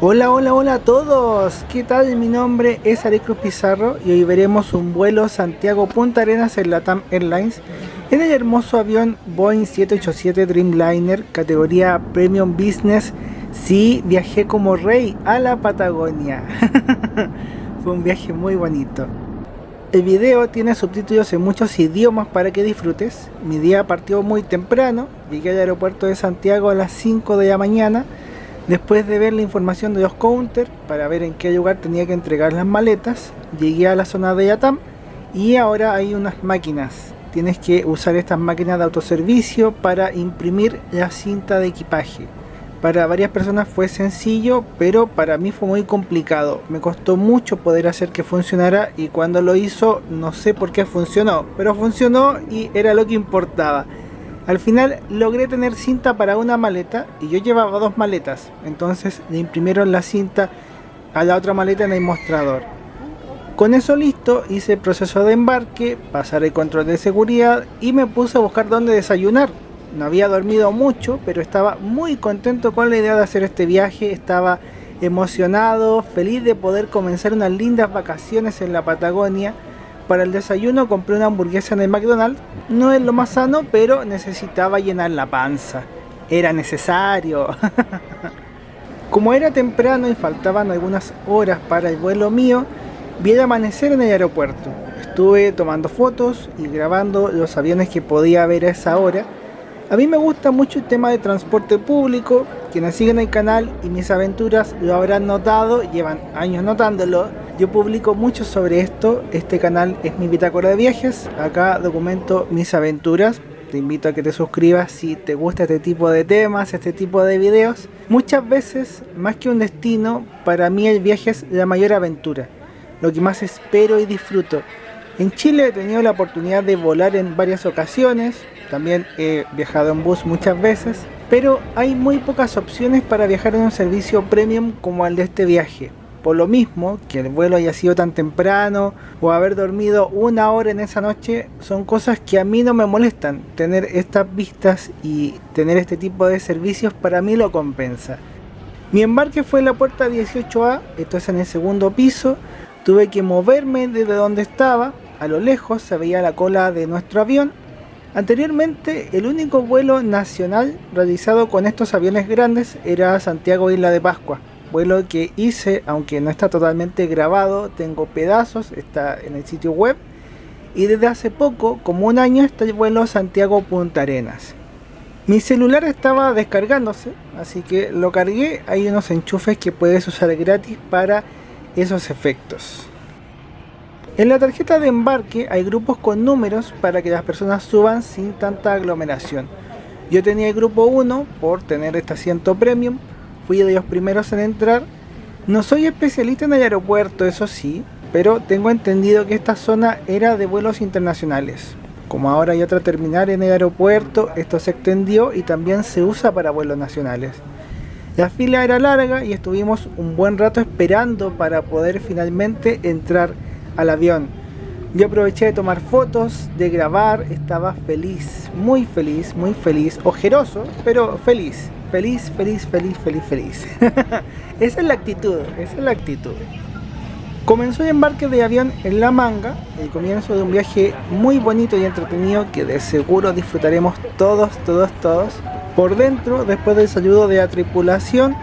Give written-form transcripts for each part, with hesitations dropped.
Hola, hola, hola a todos. ¿Qué tal? Mi nombre es Arecruz Pizarro y hoy veremos un vuelo Santiago-Punta Arenas en LATAM Airlines en el hermoso avión Boeing 787 Dreamliner categoría Premium Business. Sí, viajé como rey a la Patagonia. Fue un viaje muy bonito. El video tiene subtítulos en muchos idiomas para que disfrutes. Mi día partió muy temprano. Llegué al aeropuerto de Santiago a las 5 de la mañana. Después de ver la información de los counters para ver en qué lugar tenía que entregar las maletas, llegué a la zona de LATAM y ahora hay unas máquinas. Tienes que usar estas máquinas de autoservicio para imprimir la cinta de equipaje. Para varias personas fue sencillo, pero para mí fue muy complicado. Me costó mucho poder hacer que funcionara y cuando lo hizo no sé por qué funcionó, pero funcionó y era lo que importaba. Al final logré tener cinta para una maleta y yo llevaba dos maletas, entonces le imprimieron la cinta a la otra maleta en el mostrador. Con eso listo, hice el proceso de embarque, pasar el control de seguridad y me puse a buscar dónde desayunar. No había dormido mucho, pero estaba muy contento con la idea de hacer este viaje, estaba emocionado, feliz de poder comenzar unas lindas vacaciones en la Patagonia. Para el desayuno compré una hamburguesa en el McDonald's. No es lo más sano, pero necesitaba llenar la panza. Era necesario. Como era temprano y faltaban algunas horas para el vuelo mío, vi el amanecer en el aeropuerto. Estuve tomando fotos y grabando los aviones que podía ver a esa hora. A mí me gusta mucho el tema de transporte público. Quienes siguen el canal y mis aventuras lo habrán notado, llevan años notándolo. Yo publico mucho sobre esto, este canal es mi bitácora de viajes, acá documento mis aventuras. Te invito a que te suscribas si te gusta este tipo de temas, este tipo de videos. Muchas veces, más que un destino, para mí el viaje es la mayor aventura, lo que más espero y disfruto. En Chile he tenido la oportunidad de volar en varias ocasiones, también he viajado en bus muchas veces, pero hay muy pocas opciones para viajar en un servicio premium como el de este viaje. Por lo mismo, que el vuelo haya sido tan temprano o haber dormido una hora en esa noche, son cosas que a mí no me molestan. Tener estas vistas y tener este tipo de servicios para mí lo compensa. Mi embarque fue en la puerta 18A, esto es en el segundo piso. Tuve que moverme desde donde estaba, a lo lejos se veía la cola de nuestro avión. Anteriormente, el único vuelo nacional realizado con estos aviones grandes era Santiago Isla de Pascua. Vuelo que hice, aunque no está totalmente grabado, tengo pedazos, está en el sitio web. Y desde hace poco, como un año, está el vuelo Santiago-Punta Arenas. Mi celular estaba descargándose, así que lo cargué. Hay unos enchufes que puedes usar gratis para esos efectos. En la tarjeta de embarque hay grupos con números para que las personas suban sin tanta aglomeración. Yo tenía el grupo 1 por tener este asiento premium. Fui de los primeros en entrar. No soy especialista en el aeropuerto, eso sí, pero tengo entendido que esta zona era de vuelos internacionales. Como ahora hay otra terminal en el aeropuerto, esto se extendió y también se usa para vuelos nacionales. La fila era larga y estuvimos un buen rato esperando para poder finalmente entrar al avión. Yo aproveché de tomar fotos, de grabar, estaba feliz, muy feliz, ojeroso, pero feliz. Feliz. Esa es la actitud, Comenzó el embarque de avión en La Manga, el comienzo de un viaje muy bonito y entretenido que de seguro disfrutaremos todos. Por dentro, después del saludo de la tripulación,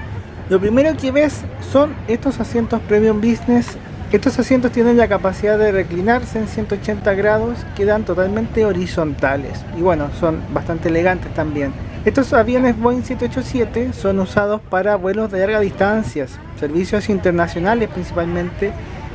lo primero que ves son estos asientos Premium Business. Estos asientos tienen la capacidad de reclinarse en 180 grados, quedan totalmente horizontales y bueno, son bastante elegantes también. Estos aviones Boeing 787 son usados para vuelos de larga distancia, servicios internacionales principalmente.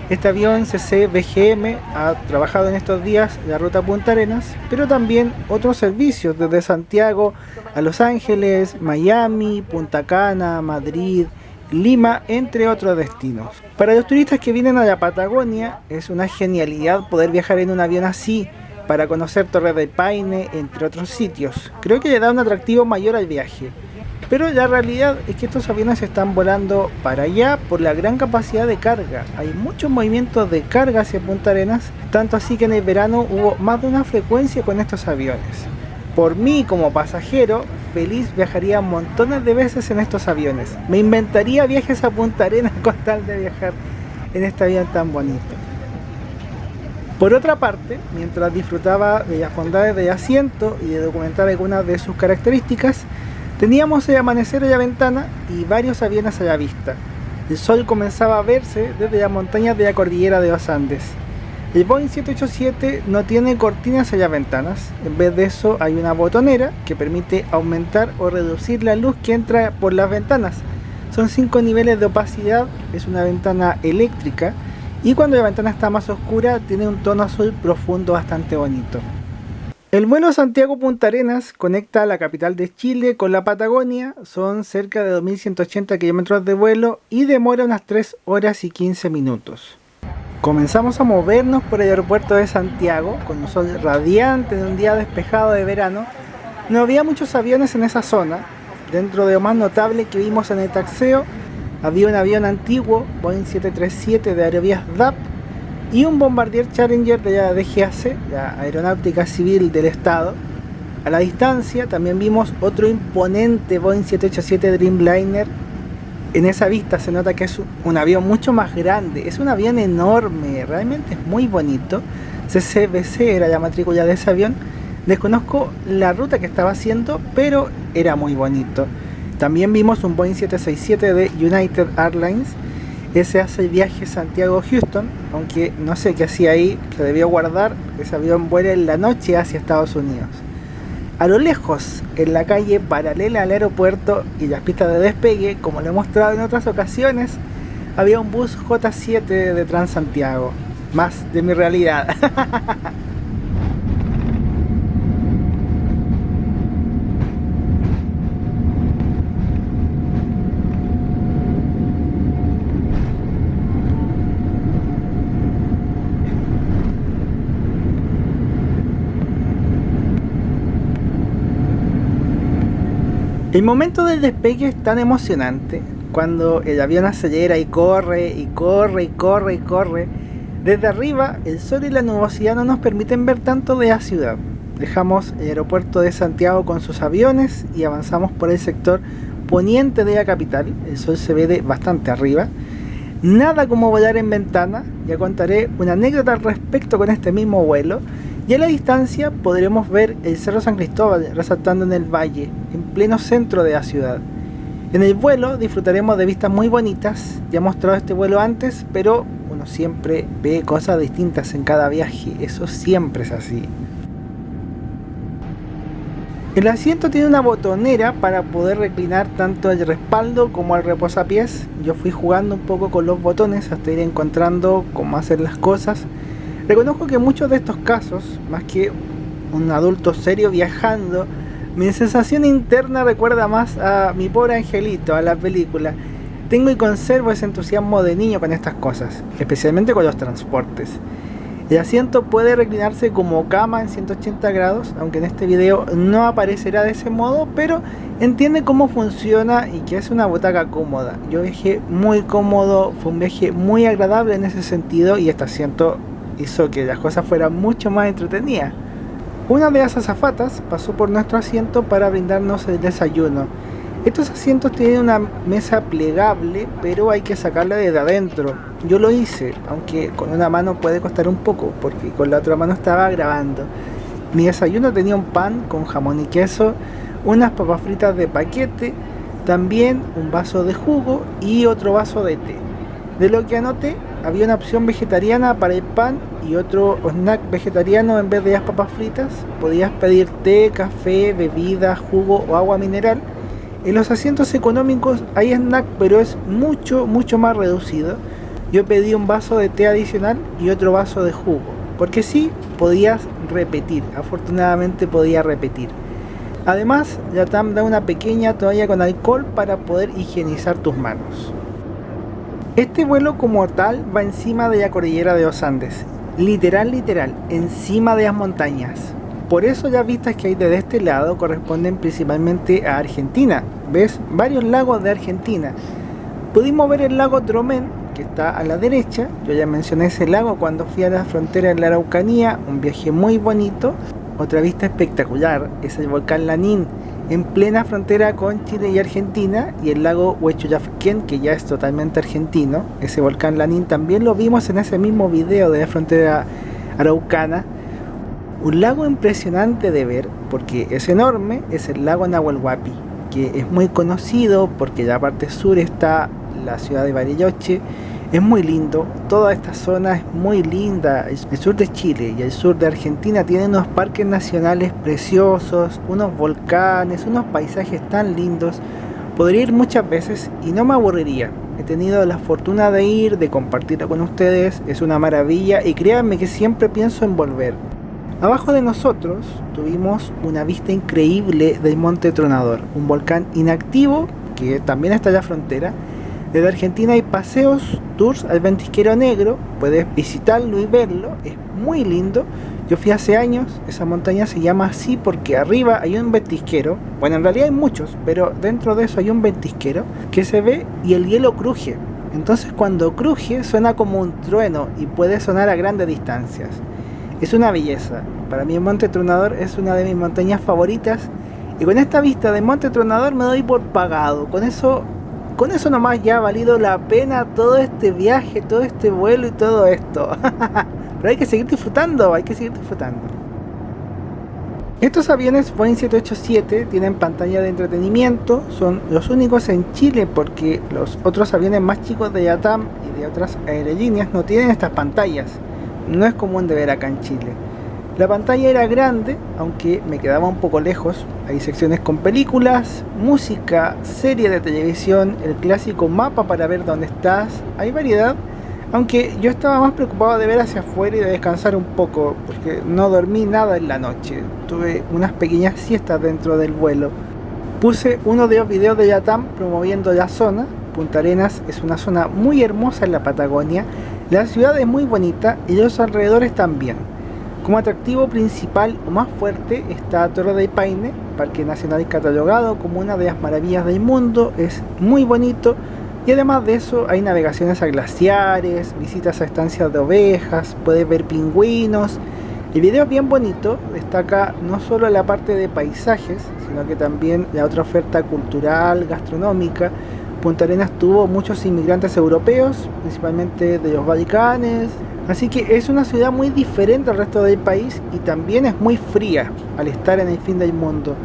Este avión CC BGM ha trabajado en estos días la ruta Punta Arenas, pero también otros servicios desde Santiago a Los Ángeles, Miami, Punta Cana, Madrid, Lima, entre otros destinos. Para los turistas que vienen a la Patagonia es una genialidad poder viajar en un avión así, para conocer Torres del Paine, entre otros sitios. Creo que le da un atractivo mayor al viaje. Pero la realidad es que estos aviones están volando para allá por la gran capacidad de carga. Hay muchos movimientos de carga hacia Punta Arenas, tanto así que en el verano hubo más de una frecuencia con estos aviones. Por mí como pasajero, feliz viajaría montones de veces en estos aviones. Me inventaría viajes a Punta Arenas con tal de viajar en este avión tan bonito. Por otra parte, mientras disfrutaba de las bondades del asiento y de documentar algunas de sus características, teníamos el amanecer a la ventana y varios aviones a la vista. El sol comenzaba a verse desde las montañas de la cordillera de los Andes. El Boeing 787 no tiene cortinas en las ventanas, en vez de eso hay una botonera que permite aumentar o reducir la luz que entra por las ventanas. Son 5 niveles de opacidad, es una ventana eléctrica y cuando la ventana está más oscura tiene un tono azul profundo bastante bonito. El vuelo Santiago-Punta Arenas conecta la capital de Chile con la Patagonia, son cerca de 2180 kilómetros de vuelo y demora unas 3 horas y 15 minutos. Comenzamos a movernos por el aeropuerto de Santiago con un sol radiante de un día despejado de verano. No había muchos aviones en esa zona. Dentro de lo más notable que vimos en el taxeo, había un avión antiguo, Boeing 737 de Aerovías DAP, y un Bombardier Challenger de la DGAC, la Aeronáutica Civil del Estado. A la distancia también vimos otro imponente Boeing 787 Dreamliner. En esa vista se nota que es un avión mucho más grande, es un avión enorme, realmente es muy bonito. CCBC era la matrícula de ese avión, desconozco la ruta que estaba haciendo, pero era muy bonito. También vimos un Boeing 767 de United Airlines, ese hace el viaje Santiago-Houston, aunque no sé qué hacía ahí, se debió guardar, ese avión vuela en la noche hacia Estados Unidos. A lo lejos, en la calle paralela al aeropuerto y las pistas de despegue, como lo he mostrado en otras ocasiones, había un bus J7 de Transantiago, más de mi realidad. El momento del despegue es tan emocionante, cuando el avión acelera y corre, y corre, y corre, y corre. Desde arriba, el sol y la nubosidad no nos permiten ver tanto de la ciudad. Dejamos el aeropuerto de Santiago con sus aviones y avanzamos por el sector poniente de la capital. El sol se ve de bastante arriba. Nada como volar en ventana, ya contaré una anécdota al respecto con este mismo vuelo. Y a la distancia podremos ver el Cerro San Cristóbal resaltando en el valle, en pleno centro de la ciudad. En el vuelo disfrutaremos de vistas muy bonitas, ya he mostrado este vuelo antes, pero uno siempre ve cosas distintas en cada viaje, eso siempre es así. El asiento tiene una botonera para poder reclinar tanto el respaldo como el reposapiés. Yo fui jugando un poco con los botones hasta ir encontrando cómo hacer las cosas. Reconozco que en muchos de estos casos, más que un adulto serio viajando, mi sensación interna recuerda más a Mi Pobre Angelito, a la película. Tengo y conservo ese entusiasmo de niño con estas cosas, especialmente con los transportes. El asiento puede reclinarse como cama en 180 grados, aunque en este video no aparecerá de ese modo, pero entiende cómo funciona y que es una butaca cómoda. Yo viajé muy cómodo, fue un viaje muy agradable en ese sentido y este asiento hizo que las cosas fueran mucho más entretenidas. Una de las azafatas pasó por nuestro asiento para brindarnos el desayuno. Estos asientos tienen una mesa plegable, pero hay que sacarla desde adentro. Yo lo hice, aunque con una mano puede costar un poco, porque con la otra mano estaba grabando. Mi desayuno tenía un pan con jamón y queso, unas papas fritas de paquete, también un vaso de jugo y otro vaso de té. De lo que anoté, había una opción vegetariana para el pan y otro snack vegetariano en vez de las papas fritas. Podías pedir té, café, bebida, jugo o agua mineral. En los asientos económicos hay snack, pero es mucho más reducido. Yo pedí un vaso de té adicional y otro vaso de jugo, porque sí, podías repetir, afortunadamente podía repetir. Además, la TAM da una pequeña toalla con alcohol para poder higienizar tus manos. Este vuelo como tal va encima de la cordillera de los Andes, literal, encima de las montañas. Por eso las vistas que hay desde este lado corresponden principalmente a Argentina. ¿Ves? Varios lagos de Argentina. Pudimos ver el lago Tromén, que está a la derecha. Yo ya mencioné ese lago cuando fui a la frontera en la Araucanía, un viaje muy bonito. otra vista espectacular es el volcán Lanín, en plena frontera con Chile y Argentina, y el lago Huechurafquén, que ya es totalmente argentino. Ese volcán Lanín también lo vimos en ese mismo video de la frontera araucana. Un lago impresionante de ver porque es enorme, es el lago Nahuel Huapi, que es muy conocido porque en la parte sur está la ciudad de Bariloche. Es muy lindo, toda esta zona es muy linda. El sur de Chile y el sur de Argentina tienen unos parques nacionales preciosos, unos volcanes, unos paisajes tan lindos. Podría ir muchas veces y no me aburriría. He tenido la fortuna de ir, de compartirlo con ustedes, es una maravilla y créanme que siempre pienso en volver. Abajo de nosotros tuvimos una vista increíble del Monte Tronador, un volcán inactivo que también está en la frontera. Desde Argentina hay paseos, tours al Ventisquero Negro, puedes visitarlo y verlo, es muy lindo. Yo fui hace años, esa montaña se llama así porque arriba hay un ventisquero, bueno en realidad hay muchos, pero dentro de eso hay un ventisquero que se ve y el hielo cruje. Entonces cuando cruje suena como un trueno y puede sonar a grandes distancias. Es una belleza, para mí el Monte Tronador es una de mis montañas favoritas y con esta vista del Monte Tronador me doy por pagado, con eso nomás ya ha valido la pena todo este viaje, todo este vuelo y todo esto. Pero hay que seguir disfrutando, Estos aviones Boeing 787 tienen pantalla de entretenimiento, son los únicos en Chile porque los otros aviones más chicos de LATAM y de otras aerolíneas no tienen estas pantallas. No es común de ver acá en Chile. La pantalla era grande, aunque me quedaba un poco lejos. Hay secciones con películas, música, serie de televisión, el clásico mapa para ver dónde estás. Hay variedad, aunque yo estaba más preocupado de ver hacia afuera y de descansar un poco, porque no dormí nada en la noche. Tuve unas pequeñas siestas dentro del vuelo. Puse uno de los videos de LATAM promoviendo la zona. Punta Arenas es una zona muy hermosa en la Patagonia. La ciudad es muy bonita y los alrededores también. Como atractivo principal o más fuerte está Torre del Paine, parque nacional catalogado como una de las maravillas del mundo, es muy bonito y además de eso hay navegaciones a glaciares, visitas a estancias de ovejas, puedes ver pingüinos. El video es bien bonito, destaca no solo la parte de paisajes, sino que también la otra oferta cultural, gastronómica. Punta Arenas tuvo muchos inmigrantes europeos, principalmente de los Balcanes, así que es una ciudad muy diferente al resto del país y también es muy fría al estar en el fin del mundo.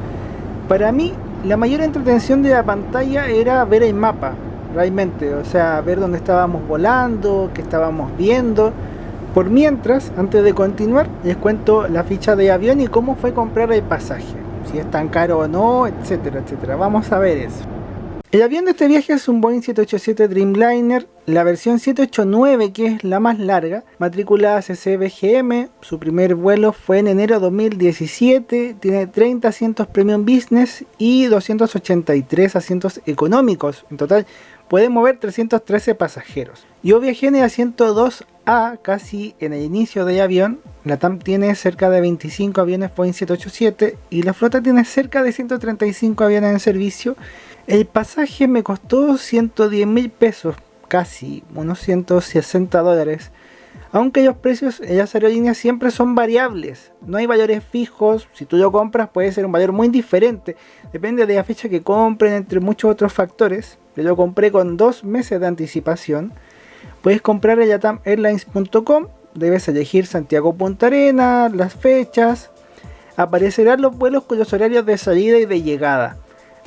Para mí, la mayor entretención de la pantalla era ver el mapa, realmente, o sea, ver dónde estábamos volando, qué estábamos viendo. Por mientras, antes de continuar, les cuento la ficha de avión y cómo fue comprar el pasaje, si es tan caro o no, etcétera, etcétera. Vamos a ver eso. El avión de este viaje es un Boeing 787 Dreamliner, la versión 789 que es la más larga, matrícula CC-BGM, su primer vuelo fue en enero 2017, tiene 30 asientos Premium Business y 283 asientos económicos, en total puede mover 313 pasajeros. Yo viajé en el asiento 2A, casi en el inicio del avión. LATAM tiene cerca de 25 aviones Boeing 787 y la flota tiene cerca de 135 aviones en servicio. El pasaje me costó 110.000 pesos, casi unos 160 dólares. Aunque los precios en las aerolíneas siempre son variables, no hay valores fijos. Si tú lo compras puede ser un valor muy diferente, depende de la fecha que compren, entre muchos otros factores. Yo lo compré con 2 meses de anticipación. Puedes comprar en latamairlines.com, debes elegir Santiago Punta Arenas, las fechas, aparecerán los vuelos con los horarios de salida y de llegada.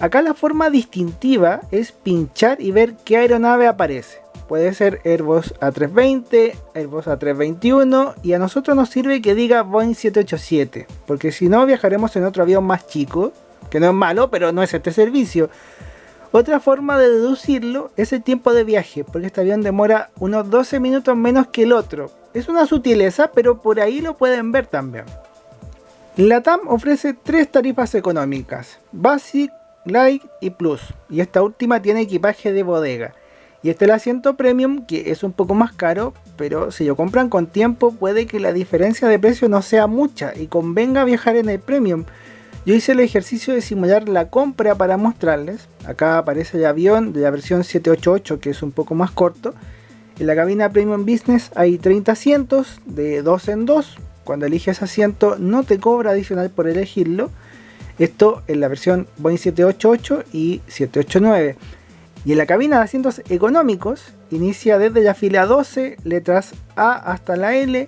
Acá la forma distintiva es pinchar y ver qué aeronave aparece. Puede ser Airbus A320, Airbus A321 y a nosotros nos sirve que diga Boeing 787, porque si no viajaremos en otro avión más chico, que no es malo, pero no es este servicio. Otra forma de deducirlo es el tiempo de viaje, porque este avión demora unos 12 minutos menos que el otro. Es una sutileza, pero por ahí lo pueden ver también. LATAM ofrece 3 tarifas económicas, Basic, Light y Plus, y esta última tiene equipaje de bodega. Y este es el asiento Premium, que es un poco más caro, pero si lo compran con tiempo puede que la diferencia de precio no sea mucha y convenga viajar en el Premium. Yo hice el ejercicio de simular la compra para mostrarles. Acá aparece el avión de la versión 788, que es un poco más corto. En la cabina Premium Business hay 30 asientos de 2 en 2. cuando eliges asiento no te cobra adicional por elegirlo. Esto en la versión Boeing 788 y 789. Y en la cabina de asientos económicos inicia desde la fila 12, letras A hasta la L.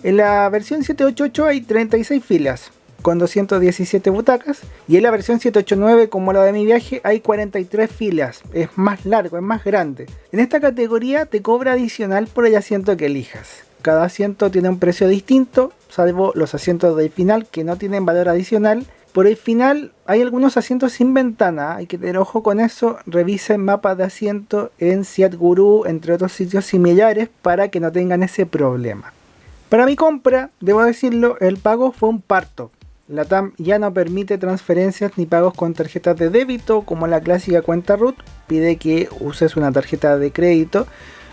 En la versión 788 hay 36 filas con 217 butacas, y en la versión 789, como la de mi viaje, hay 43 filas. Es más largo, es más grande. En esta categoría te cobra adicional por el asiento que elijas. Cada asiento tiene un precio distinto, salvo los asientos del final que no tienen valor adicional. Por el final hay algunos asientos sin ventana, hay que tener ojo con eso. Revisen mapas de asiento en Seat Guru, entre otros sitios similares, para que no tengan ese problema. Para mi compra, debo decirlo, el pago fue un parto. LATAM ya no permite transferencias ni pagos con tarjetas de débito como la clásica cuenta root, pide que uses una tarjeta de crédito.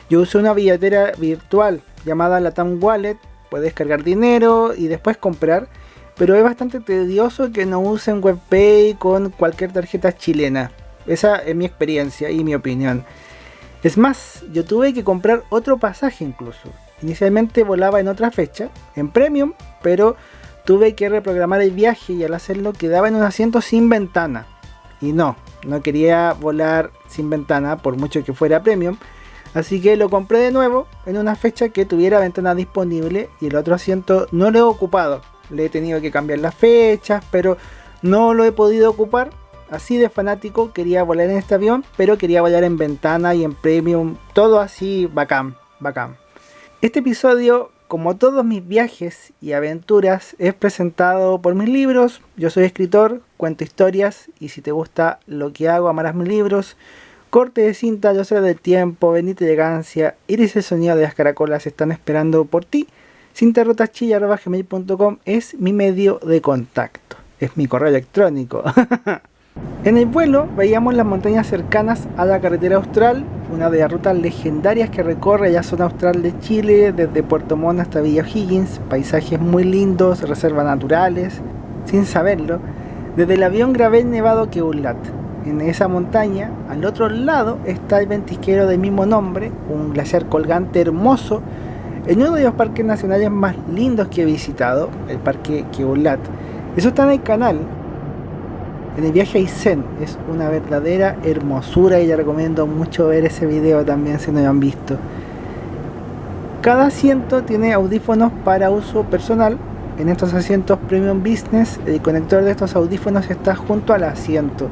Yo usé una billetera virtual llamada LATAM Wallet, puedes cargar dinero y después comprar, pero es bastante tedioso que no usen WebPay con cualquier tarjeta chilena. Esa es mi experiencia y mi opinión. Es más, yo tuve que comprar otro pasaje incluso. Inicialmente volaba en otra fecha, en Premium, pero tuve que reprogramar el viaje y al hacerlo quedaba en un asiento sin ventana. Y no quería volar sin ventana por mucho que fuera Premium. Así que lo compré de nuevo en una fecha que tuviera ventana disponible y el otro asiento no lo he ocupado. Le he tenido que cambiar las fechas, pero no lo he podido ocupar. Así de fanático quería volar en este avión, pero quería volar en ventana y en Premium. Todo así bacán. Este episodio, como todos mis viajes y aventuras, es presentado por mis libros. Yo soy escritor, cuento historias y si te gusta lo que hago, amarás mis libros. Corte de cinta, Yo soy del tiempo, Bendita elegancia, Iris el sonido de las caracolas están esperando por ti. cintarrotachilla@gmail.com es mi medio de contacto, es mi correo electrónico. En el vuelo veíamos las montañas cercanas a la carretera austral, una de las rutas legendarias que recorre la zona austral de Chile, desde Puerto Montt hasta Villa O'Higgins, paisajes muy lindos, reservas naturales. Sin saberlo, desde el avión grabé el nevado Queulat. En esa montaña, al otro lado, está el ventisquero del mismo nombre, un glaciar colgante hermoso, en uno de los parques nacionales más lindos que he visitado, el Parque Queulat. Eso está en el canal. En el viaje a Aysén es una verdadera hermosura y les recomiendo mucho ver ese video también si no lo han visto. Cada asiento tiene audífonos para uso personal. En estos asientos Premium Business, el conector de estos audífonos está junto al asiento.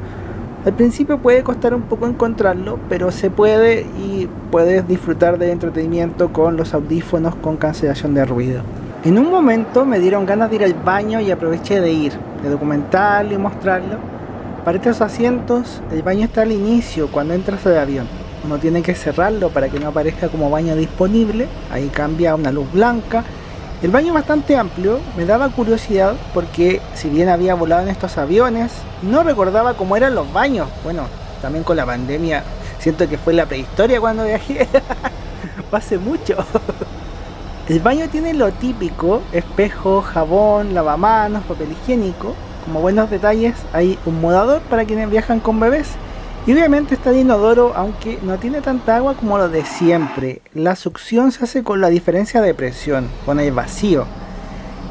Al principio puede costar un poco encontrarlo, pero se puede y puedes disfrutar del entretenimiento con los audífonos con cancelación de ruido. En un momento me dieron ganas de ir al baño y aproveché de ir, de documentarlo y mostrarlo. Para estos asientos, el baño está al inicio cuando entras al avión. Uno tiene que cerrarlo para que no aparezca como baño disponible. Ahí cambia a una luz blanca. El baño es bastante amplio. Me daba curiosidad porque si bien había volado en estos aviones, no recordaba cómo eran los baños. Bueno, también con la pandemia siento que fue la prehistoria cuando viajé. Hace mucho. El baño tiene lo típico: espejo, jabón, lavamanos, papel higiénico. Como buenos detalles hay un mudador para quienes viajan con bebés. Y obviamente está el inodoro, aunque no tiene tanta agua como lo de siempre. La succión se hace con la diferencia de presión, con el vacío.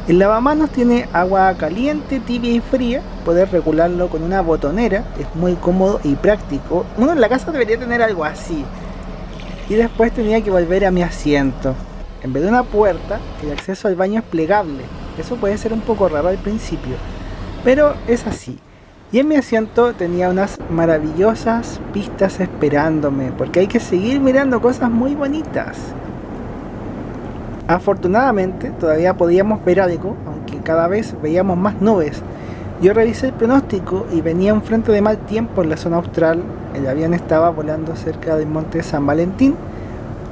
El lavamanos tiene agua caliente, tibia y fría. Puedes regularlo con una botonera. Es muy cómodo y práctico. Uno en la casa debería tener algo así. Y después tenía que volver a mi asiento. En vez de una puerta, el acceso al baño es plegable. Eso puede ser un poco raro al principio, pero es así. Y en mi asiento tenía unas maravillosas pistas esperándome, porque hay que seguir mirando cosas muy bonitas. Afortunadamente todavía podíamos ver algo, aunque cada vez veíamos más nubes. Yo revisé el pronóstico y venía un frente de mal tiempo en la zona austral. El avión estaba volando cerca del monte San Valentín,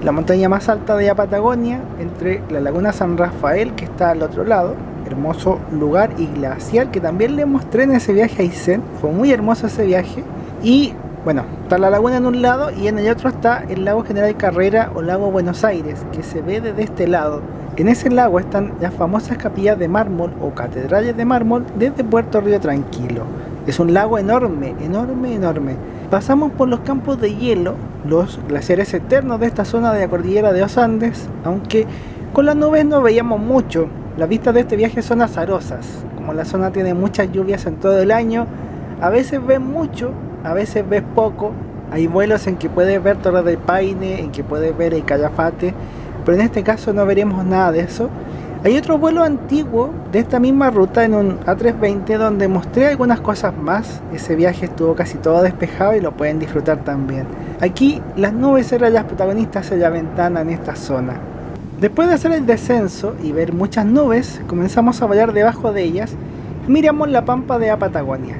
la montaña más alta de la Patagonia, entre la laguna San Rafael, que está al otro lado, hermoso lugar, y glaciar, que también le mostré en ese viaje a Aysén. Fue muy hermoso ese viaje. Y bueno, está la laguna en un lado y en el otro está el lago General Carrera o lago Buenos Aires, que se ve desde este lado. En ese lago están las famosas capillas de mármol o catedrales de mármol desde Puerto Río Tranquilo. Es un lago enorme, enorme. Pasamos por los campos de hielo, los glaciares eternos de esta zona de la cordillera de los Andes, aunque con las nubes no veíamos mucho. Las vistas de este viaje son azarosas, como la zona tiene muchas lluvias en todo el año, a veces ves mucho, a veces ves poco. Hay vuelos en que puedes ver Torre del Paine, en que puedes ver el Callafate, pero en este caso no veremos nada de eso. Hay otro vuelo antiguo de esta misma ruta en un A320 donde mostré algunas cosas más. Ese viaje estuvo casi todo despejado y lo pueden disfrutar también. Aquí las nubes eran las protagonistas de la ventana en esta zona. Después de hacer el descenso y ver muchas nubes, comenzamos a volar debajo de ellas y miramos la pampa de la Patagonia.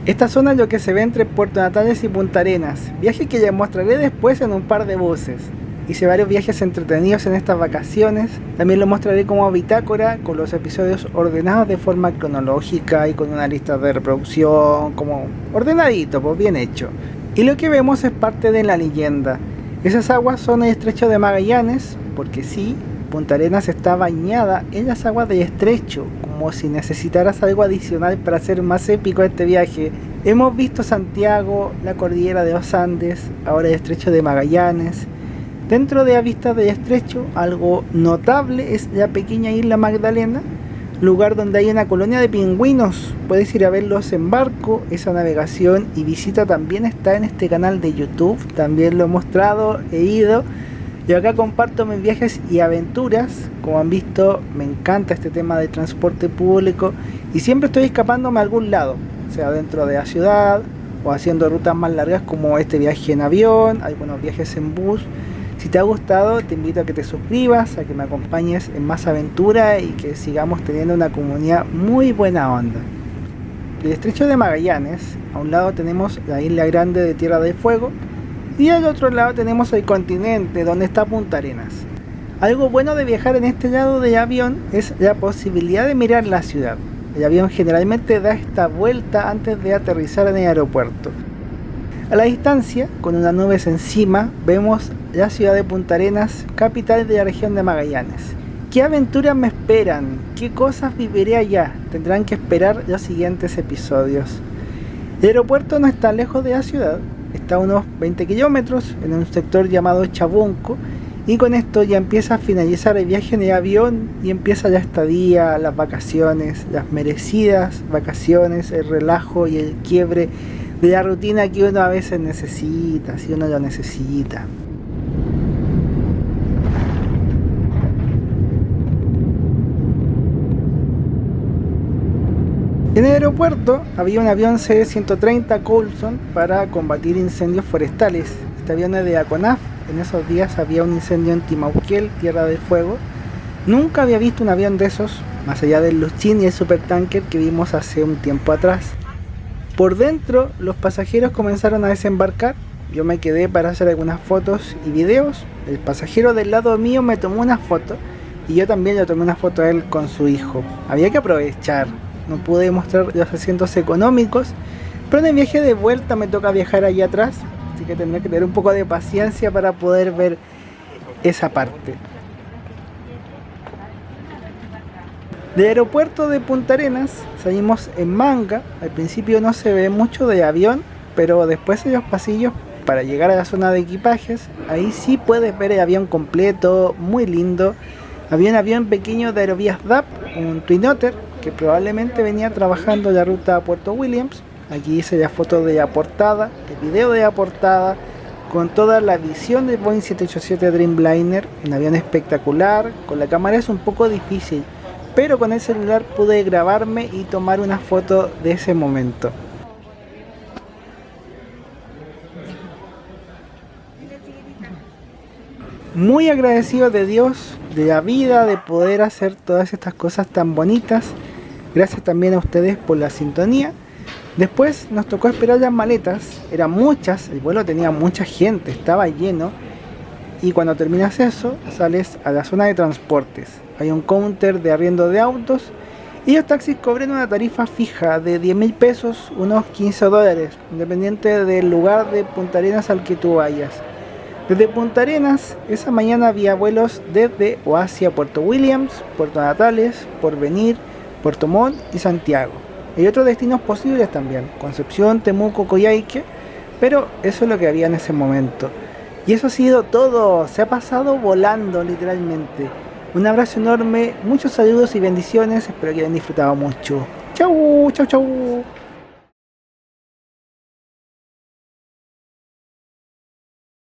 Esta zona es lo que se ve entre Puerto Natales y Punta Arenas, viaje que ya mostraré después en un par de buses. Hice varios viajes entretenidos en estas vacaciones, también lo mostraré como bitácora, con los episodios ordenados de forma cronológica y con una lista de reproducción, como ordenadito, pues bien hecho. Y lo que vemos es parte de la leyenda. Esas aguas son el estrecho de Magallanes, porque sí, Punta Arenas está bañada en las aguas del estrecho, como si necesitaras algo adicional para hacer más épico este viaje. Hemos visto Santiago, la cordillera de los Andes, ahora el estrecho de Magallanes. Dentro de la vista del estrecho, algo notable es la pequeña isla Magdalena, lugar donde hay una colonia de pingüinos. Puedes ir a verlos en barco. Esa navegación y visita también está en este canal de YouTube, también lo he mostrado, he ido. Y acá comparto mis viajes y aventuras. Como han visto, me encanta este tema de transporte público y siempre estoy escapándome a algún lado, sea dentro de la ciudad o haciendo rutas más largas como este viaje en avión, algunos viajes en bus. Si te ha gustado, te invito a que te suscribas, a que me acompañes en más aventuras y que sigamos teniendo una comunidad muy buena onda. Del estrecho de Magallanes, a un lado tenemos la isla grande de Tierra del Fuego y al otro lado tenemos el continente donde está Punta Arenas. Algo bueno de viajar en este lado del avión es la posibilidad de mirar la ciudad. El avión generalmente da esta vuelta antes de aterrizar en el aeropuerto. A la distancia, con unas nubes encima, vemos la ciudad de Punta Arenas, capital de la región de Magallanes. ¿Qué aventuras me esperan? ¿Qué cosas viviré allá? Tendrán que esperar los siguientes episodios. El aeropuerto no está lejos de la ciudad, está a unos 20 kilómetros en un sector llamado Chabunco, y con esto ya empieza a finalizar el viaje en el avión y empieza la estadía, las vacaciones, las merecidas vacaciones, el relajo y el quiebre de la rutina que uno a veces necesita, si uno lo necesita. En el aeropuerto había un avión C-130 Coulson para combatir incendios forestales. Este avión es de ACONAF. En esos días había un incendio en Timauquel, Tierra del Fuego. Nunca había visto un avión de esos, más allá del Luchín y el supertanker que vimos hace un tiempo atrás. Por dentro, los pasajeros comenzaron a desembarcar. Yo me quedé para hacer algunas fotos y videos. El pasajero del lado mío me tomó una foto y yo también le tomé una foto a él con su hijo. Había que aprovechar. No pude mostrar los asientos económicos, pero en el viaje de vuelta me toca viajar allá atrás, así que tendré que tener un poco de paciencia para poder ver esa parte. Del aeropuerto de Punta Arenas salimos en manga. Al principio no se ve mucho de avión, pero después en los pasillos para llegar a la zona de equipajes, ahí sí puedes ver el avión completo, muy lindo. Había un avión pequeño de Aerovías DAP, un Twin Otter, que probablemente venía trabajando la ruta a Puerto Williams. Aquí hice la foto de la portada, el video de la portada, con toda la visión del Boeing 787 Dreamliner, un avión espectacular. Con la cámara es un poco difícil, pero con el celular pude grabarme y tomar una foto de ese momento. Muy agradecido de Dios, de la vida, de poder hacer todas estas cosas tan bonitas. Gracias también a ustedes por la sintonía. Después nos tocó esperar las maletas, eran muchas, el vuelo tenía mucha gente, estaba lleno. Y cuando terminas eso, sales a la zona de transportes. Hay un counter de arriendo de autos y los taxis cobran una tarifa fija de 10.000 pesos, unos 15 dólares, independiente del lugar de Punta Arenas al que tú vayas. Desde Punta Arenas, esa mañana había vuelos desde o hacia Puerto Williams, Puerto Natales, Porvenir, Puerto Montt y Santiago. Hay otros destinos posibles también, Concepción, Temuco, Coyhaique, pero eso es lo que había en ese momento. Y eso ha sido todo, se ha pasado volando literalmente. Un abrazo enorme, muchos saludos y bendiciones, espero que hayan disfrutado mucho. Chau, chau, chau.